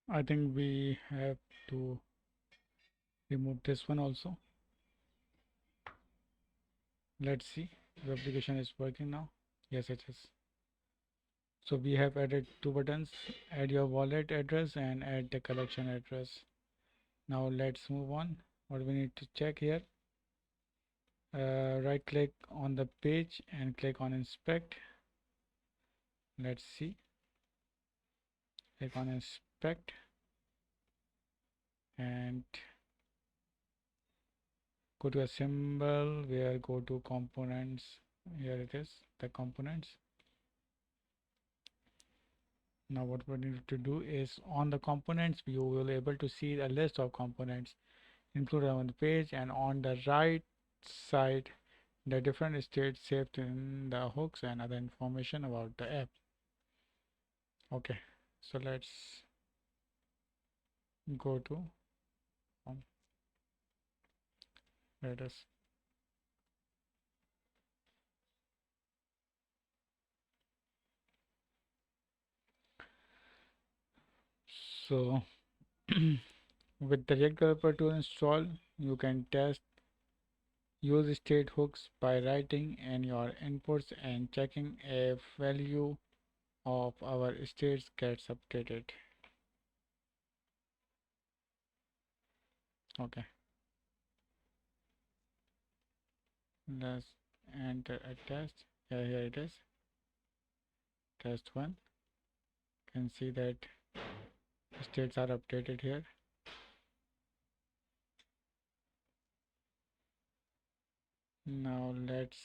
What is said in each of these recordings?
I think we have to remove this one also. Let's see the application is working now. Yes, it is. So we have added two buttons, add your wallet address and add the collection address. Now let's move on. What we need to check here, right click on the page and click on inspect. Let's see, click on inspect and go to a symbol where go to components. Here it is, the components. Now what we need to do is on the components you will be able to see a list of components included on the page, and on the right side the different states saved in the hooks and other information about the app. Okay, so let's go to let us so with the React developer tool installed, you can test use state hooks by writing in your inputs and checking if value of our states gets updated. Okay, let's enter a test. Yeah, here it is, test one. Can see that states are updated here. Now let's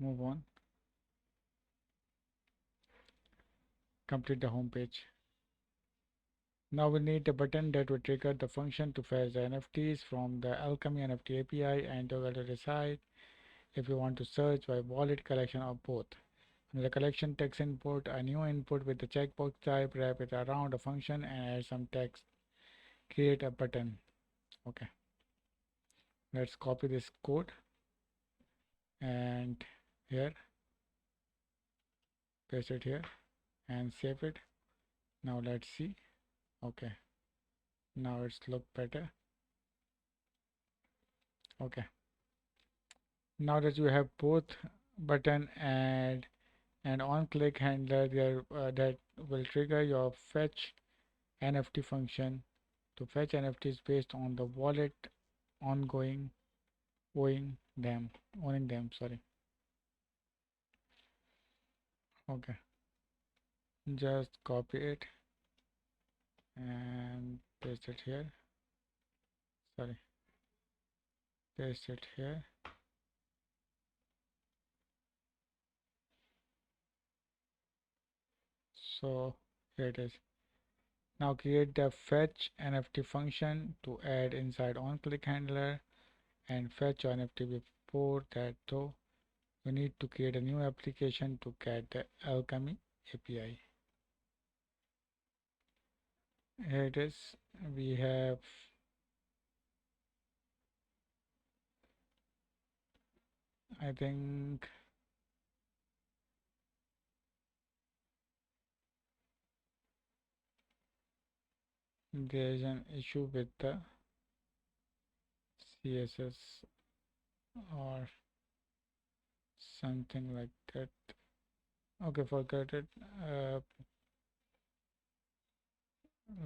move on. Complete the home page. Now we need a button that will trigger the function to fetch the NFTs from the Alchemy NFT API and toggle to decide if you want to search by wallet, collection, or both. Under the collection text input, a new input with the checkbox type, wrap it around a function and add some text. Create a button. Okay. Let's copy this code and here, paste it here and save it. Now let's see. Okay. Now it's look better. Okay. Now that you have both button and on click handler there that will trigger your fetch NFT function to fetch NFTs based on the wallet ongoing owning them, sorry. Okay, just copy it and paste it here, sorry, paste it here. So here it is. Now create the fetch NFT function to add inside on click handler and fetch your NFT. Before that though, we need to create a new application to get the Alchemy API. Here it is. We have I think there is an issue with the CSS or something like that. Okay, forget it.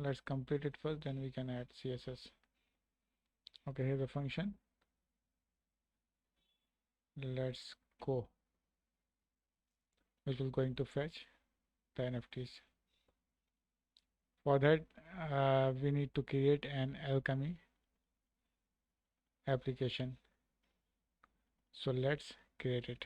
Let's complete it first, then we can add CSS. Okay, here's the function. Let's go, which will going to fetch the NFTs. For that, we need to create an Alchemy application. So let's create it.